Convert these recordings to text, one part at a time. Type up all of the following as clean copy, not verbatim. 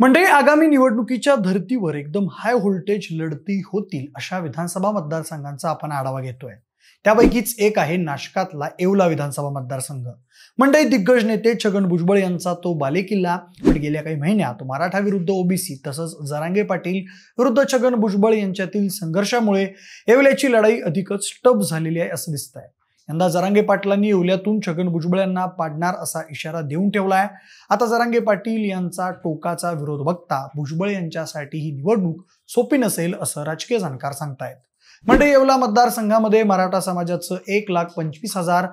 म्हणजे आगामी निवडणुकीच्या धर्तीवर एकदम हाय व्होल्टेज लढती होतील अशा विधानसभा मतदारसंघांचा आपण आढावा घेतोय। त्यापैकीच एक आहे नाशकातला येवला विधानसभा मतदारसंघ। म्हणजे दिग्गज नेते छगन भुजबळ यांचा तो बालेकिल्ला, पण गेल्या काही महिन्यात मराठा विरुद्ध ओबीसी तसंच जरांगे पाटील विरुद्ध छगन भुजबळ यांच्यातील संघर्षामुळे येवल्याची लढाई अधिकच टफ झालेली आहे असं दिसतंय। यंदा जरांगे पाटलांनी येवल्यातून छगन भुजबळ यांना पाडणार असा इशारा देऊन ठेवलाय। आता जरांगे पाटील यांचा टोकाचा विरोध बघता भुजबळ यांच्यासाठी ही निवडणूक सोपी नसेल असं राजकीय जाणकार सांगतायत। म्हणजे येवला मतदारसंघामध्ये मराठा समाजाचं 1,25,000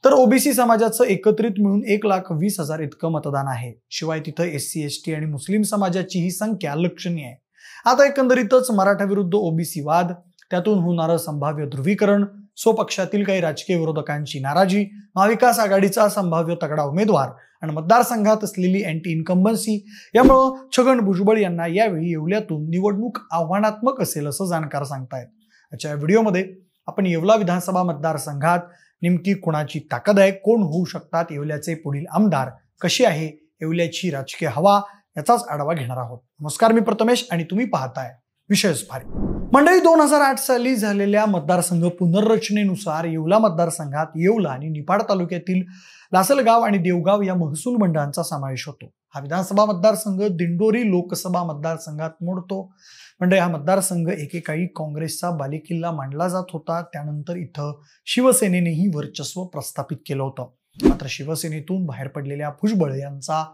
तर ओबीसी समाजाचं एकत्रित मिळून 1,20,000 इतकं मतदान आहे। शिवाय तिथं एससी एसटी आणि मुस्लिम समाजाची ही संख्या लक्षणीय आहे। आता एकंदरीतच मराठा विरुद्ध ओबीसी वाद, त्यातून होणारं संभाव्य ध्रुवीकरण, स्वपक्षातील काही राजकीय विरोधकांची नाराजी, महाविकास आघाडीचा संभाव्य तगडा उमेदवार आणि मतदारसंघात असलेली अँटी इन्कम्बन्सी यामुळे छगन भुजबळ यांना यावेळी येवल्यातून निवडणूक आव्हानात्मक असेल असं जाणकार सांगतायत। आजच्या व्हिडिओमध्ये आपण येवला विधानसभा मतदारसंघात नेमकी कोणाची ताकद आहे, कोण होऊ शकतात येवल्याचे पुढील आमदार, कशी आहे येवल्याची राजकीय हवा, याचाच आढावा घेणार आहोत। नमस्कार, मी प्रथमेश आणि तुम्ही पाहताय विशेष भारी। मंडळी, 2008 साली झालेल्या मतदारसंघ पुनर्रचनेनुसार येवला मतदारसंघात येवला आणि निफाड तालुक्यातील लासलगाव आणि देवगाव या महसूल मंडळांचा समावेश होतो। हा विधानसभा मतदारसंघ दिंडोरी लोकसभा मतदारसंघात मोडतो। म्हणजे हा मतदारसंघ एकेकाळी काँग्रेसचा बालेकिल्ला मानला जात होता। त्यानंतर इथं शिवसेनेनेही वर्चस्व प्रस्थापित केलं होतं। मात्र शिवसेनेतून बाहेर पडलेल्या भुजबळ यांचा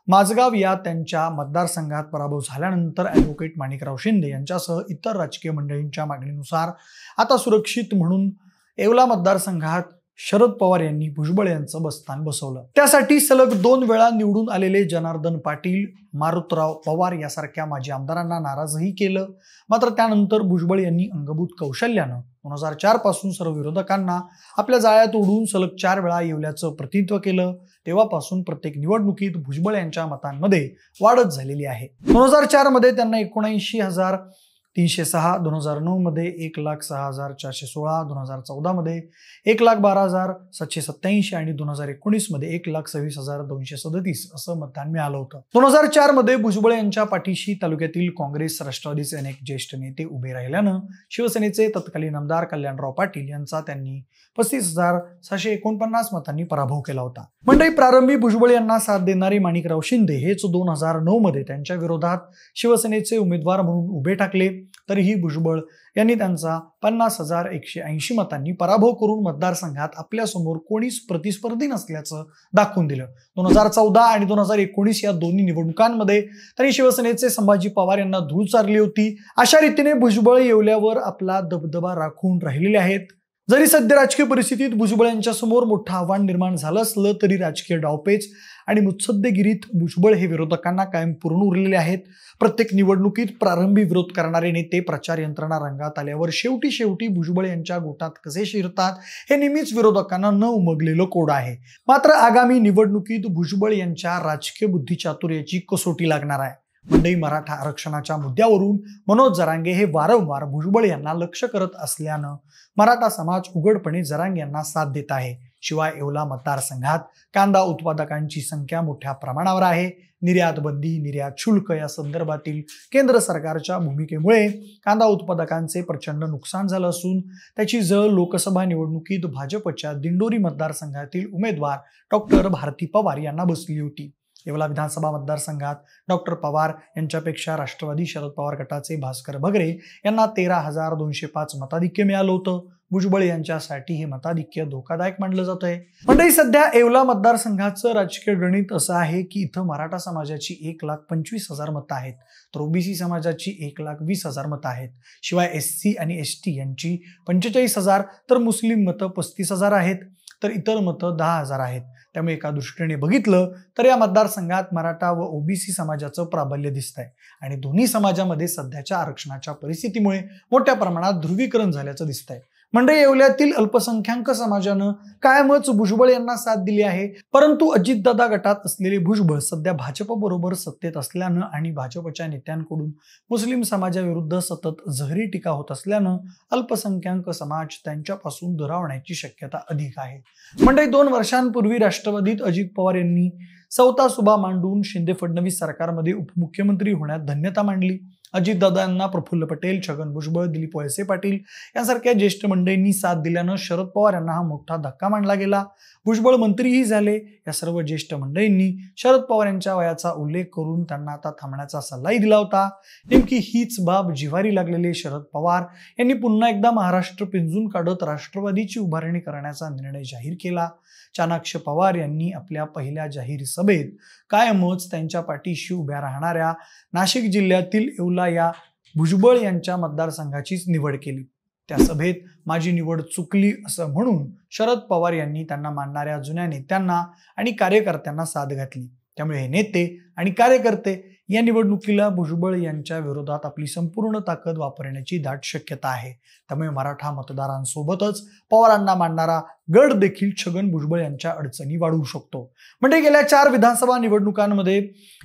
माझगाव या त्यांच्या मतदारसंघात पराभव झाल्यानंतर ॲडव्होकेट माणिकराव शिंदे यांच्यासह इतर राजकीय मंडळींच्या मागणीनुसार आता सुरक्षित म्हणून येवला मतदारसंघात शरद पवार यांनी भुजबळ यांचं बस्तान बसवलं। त्यासाठी सलग 2 वेळा निवडून आलेले जनार्दन पाटील, मारुतराव पवार यासारख्या माजी आमदारांना नाराजही केलं। मात्र त्यानंतर भुजबळ यांनी अंगभूत कौशल्यानं 2004 पासून सर्व विरोधकांना आपल्या जाळ्यात ओढून सलग 4 वेळा येवल्याचं प्रतिनिधित्व केलं। तेव्हापासून प्रत्येक निवडणुकीत भुजबळ यांच्या मतांमध्ये वाढच झालेली आहे। 2004 मध्ये त्यांना 79,306, 2009 मध्ये 1,06,416, 2014 मध्ये 1,12,787 आणि 2019 मध्ये 1,26,237 असं मतदान मिळालं होतं। 2004 मध्ये भुजबळ यांच्या पाठीशी तालुक्यातील काँग्रेस, राष्ट्रवादीचे अनेक ज्येष्ठ नेते उभे राहिल्यानं शिवसेनेचे तत्कालीन आमदार कल्याणराव पाटील यांचा त्यांनी 35,649 मतांनी पराभव केला होता। म्हणजे प्रारंभी भुजबळ यांना साथ देणारे माणिकराव शिंदे हेच 2009 मध्ये त्यांच्या विरोधात शिवसेनेचे उमेदवार म्हणून उभे ठाकले। तरीही भुजबळ यांनी त्यांचा 50,180 मतांनी पराभव करून मतदारसंघात आपल्यासमोर कोणीच प्रतिस्पर्धी नसल्याचं दाखवून दिलं। 2014 आणि 2019 या दोन्ही निवडणुकांमध्ये त्यांनी शिवसेनेचे संभाजी पवार यांना धूळ चारली होती। अशा रीतीने भुजबळ येवल्यावर आपला दबदबा राखून राहिलेले आहेत। जरी सध्या राजकीय परिस्थितीत भुजबळ यांच्या समोर मोठं आव्हान निर्माण झालं असलं तरी राजकीय डावपेच आणि मुत्सद्देगिरीत भुजबळ हे विरोधकांना कायम पुरून उरलेले आहेत। प्रत्येक निवडणुकीत प्रारंभी विरोध करणारे नेते प्रचार यंत्रणा रंगात आल्यावर शेवटी भुजबळ यांच्या गोटात कसे शिरतात हे नेहमीच विरोधकांना न उमगलेलं कोड आहे। मात्र आगामी निवडणुकीत भुजबळ यांच्या राजकीय बुद्धिचातुर्याची कसोटी लागणार आहे। म्हणजे मराठा आरक्षणाच्या मुद्द्यावरून मनोज जरांगे हे वारंवार भुजबळ यांना लक्ष करत असल्यानं मराठा समाज उघडपणे जरांगे यांना साथ देत आहे। शिवाय येवला मतदारसंघात कांदा उत्पादकांची संख्या मोठ्या प्रमाणावर आहे। निर्यात बंदी, निर्यात शुल्क या संदर्भातील केंद्र सरकारच्या भूमिकेमुळे कांदा उत्पादकांचे प्रचंड नुकसान झालं असून त्याची झळ लोकसभा निवडणुकीत भाजपच्या दिंडोरी मतदारसंघातील उमेदवार डॉक्टर भारती पवार यांना बसली होती। येवला विधानसभा मतदारसंघात डॉक्टर पवार यांच्यापेक्षा राष्ट्रवादी शरद पवार गटाचे भास्कर भगरे यांना 13,205 मताधिक्य मिळालं होतं। भुजबळ यांच्यासाठी हे मताधिक्य धोकादायक मानलं जात आहे। म्हणजे सध्या येवला मतदारसंघाचं राजकीय गणित असं आहे की इथं मराठा समाजाची 1,25,000 मतं आहेत, तर ओबीसी समाजाची 1,20,000 मतं आहेत। शिवाय एससी आणि एसटी यांची 45,000 तर मुस्लिम मतं 35,000 आहेत, तर इतर मतं 10,000 आहेत। त्यामुळे एका दृष्टीने बघितलं तर या मतदारसंघात मराठा व ओबीसी समाजाचं प्राबल्य दिसतंय आणि दोन्ही समाजामध्ये सध्याच्या आरक्षणाच्या परिस्थितीमुळे मोठ्या प्रमाणात ध्रुवीकरण झाल्याचं दिसतंय। म्हणजे येवल्यातील अल्पसंख्याक समाजानं कायमच भुजबळ यांना साथ दिली आहे। परंतु अजितदादा गटात असलेले भुजबळ सध्या भाजप बरोबर सत्तेत असल्यानं आणि भाजपच्या नेत्यांकडून मुस्लिम समाजाविरुद्ध सतत जहरी टीका होत असल्यानं अल्पसंख्याक समाज त्यांच्यापासून दुरावण्याची शक्यता अधिक आहे। म्हणजे 2 वर्षांपूर्वी राष्ट्रवादीत अजित पवार यांनी सवता सुभा मांडून शिंदे फडणवीस सरकारमध्ये उपमुख्यमंत्री होण्यात धन्यता मांडली. अजितदादांना प्रफुल्ल पटेल, छगन भुजबळ, दिलीप वळसे पाटील यांसारख्या ज्येष्ठ मंडळींनी साथ दिल्यानं शरद पवार यांना हा मोठा धक्का मानला गेला. भुजबळ मंत्रीही झाले. या सर्व ज्येष्ठ मंडळींनी शरद पवार यांच्या वयाचा उल्लेख करून त्यांना आता थांबण्याचा सल्लाही दिला होता. नेमकी हीच बाब जिव्हारी लागलेले शरद पवार यांनी पुन्हा एकदा महाराष्ट्र पिंजून काढत राष्ट्रवादीची उभारणी करण्याचा निर्णय जाहीर केला. चाणाक्ष पवार यांनी आपल्या पहिल्या जाहीर सभेत कायमच त्यांच्या पाठीशी उभ्या राहणाऱ्या नाशिक जिल्ह्यातील येवला या भुजबळ यांच्या मतदारसंघाचीच निवड केली. त्या सभेत माझी निवड चुकली असं म्हणून शरद पवार यांनी त्यांना मानणाऱ्या जुन्या नेत्यांना आणि कार्यकर्त्यांना साथ घातली. त्यामुळे हे नेते आणि कार्यकर्ते या निवडणुकीला भुजबळ यांच्या विरोधात आपली संपूर्ण ताकद वापरण्याची दाट शक्यता आहे. त्यामुळे मराठा मतदारांसोबतच पवारांना मानणारा गड देखील छगन भुजबळ यांच्या अडचणी वाढवू शकतो. म्हणजे गेल्या 4 विधानसभा निवडणुकांमध्ये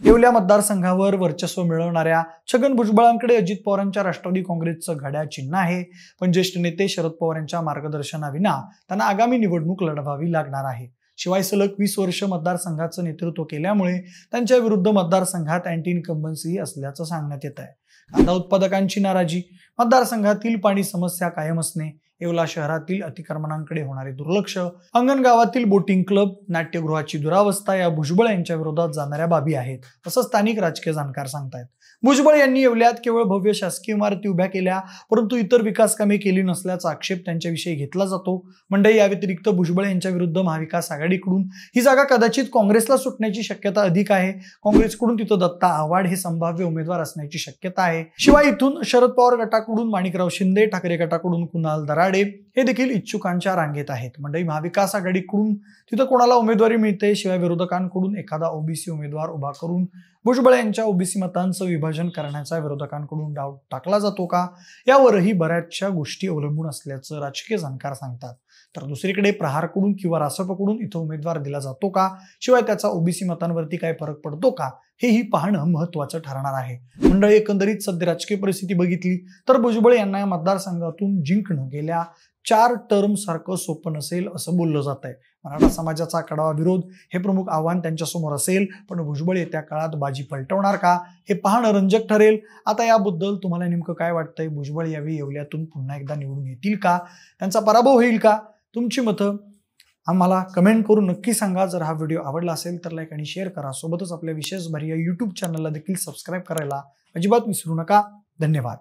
येवल्या मतदारसंघावर वर्चस्व मिळवणाऱ्या छगन भुजबळांकडे अजित पवारांच्या राष्ट्रवादी काँग्रेसचं घड्याळ चिन्ह आहे. पण ज्येष्ठ नेते शरद पवार यांच्या मार्गदर्शनाविना त्यांना आगामी निवडणूक लढवावी लागणार आहे. शिवाय सलग 20 वर्ष मतदारसंघाचं नेतृत्व केल्यामुळे त्यांच्या विरुद्ध मतदारसंघात अँटी इन्कम्बन्सी असल्याचं सांगण्यात येत आहे. कांदा उत्पादकांची नाराजी, मतदारसंघातील पाणी समस्या कायम असणे, येवला शहरातील अतिक्रमणांकडे होणारे दुर्लक्ष, अंगणगावातील बोटिंग क्लब, नाट्यगृहाची दुरावस्था या भुजबळ यांच्या विरोधात जाणाऱ्या बाबी आहेत असं स्थानिक राजकीय जाणकार सांगतायत. भुजबळ यांनी येवल्यात केवळ भव्य शासकीय इमारती उभ्या केल्या, परंतु इतर विकास कामे केली नसल्याचा आक्षेप त्यांच्याविषयी घेतला जातो. मंडळी, या व्यतिरिक्त भुजबळ यांच्या विरुद्ध महाविकास आघाडीकडून ही जागा कदाचित काँग्रेसला सुटण्याची शक्यता अधिक आहे. काँग्रेसकडून तिथं दत्ता आव्हाड हे संभाव्य उमेदवार असण्याची शक्यता आहे. शिवाय इथून शरद पवार गटाकडून माणिकराव शिंदे, ठाकरे गटाकडून कुणाल दराडे हे देखील इच्छुकांच्या रांगेत आहेत. मंडळी, महाविकास आघाडीकडून तिथं कोणाला उमेदवारी मिळते, शिवाय विरोधकांकडून एखादा ओबीसी उमेदवार उभा करून भुजबळ यांच्या ओबीसी मतांचं विभाजन करण्याचा विरोधकांकडून डाव टाकला जातो का, यावरही बऱ्याचशा गोष्टी अवलंबून असल्याचं राजकीय जाणकार सांगतात. तर दुसरीकडे प्रहारकडून किंवा रासपकडून इथं उमेदवार दिला जातो का, शिवाय त्याचा ओबीसी मतांवरती काय फरक पडतो का, हेही पाहणं महत्त्वाचं ठरणार आहे. मंडळी, एकंदरीत सध्या राजकीय परिस्थिती बघितली तर भुजबळ यांना या मतदारसंघातून जिंकणं गेल्या 4 टर्म सारखं सोपं नसेल असं बोललं जात आहे. मराठा समाजाचा कडवा विरोध हे प्रमुख आव्हान त्यांच्यासमोर असेल, पण भुजबळ येत्या काळात बाजी पलटवणार का हे पाहणं रंजक ठरेल. आता याबद्दल तुम्हाला नेमकं काय वाटतंय? भुजबळ यावेळी येवल्यातून पुन्हा एकदा निवडून येतील का? त्यांचा पराभव होईल का? तुमची मतं आम्हाला कमेंट करून नक्की सांगा. जर हा व्हिडिओ आवडला असेल तर लाईक आणि शेअर करा. सोबतच आपल्या विशेष भारी या यूट्यूब चॅनलला देखील सबस्क्राईब करायला अजिबात विसरू नका. धन्यवाद.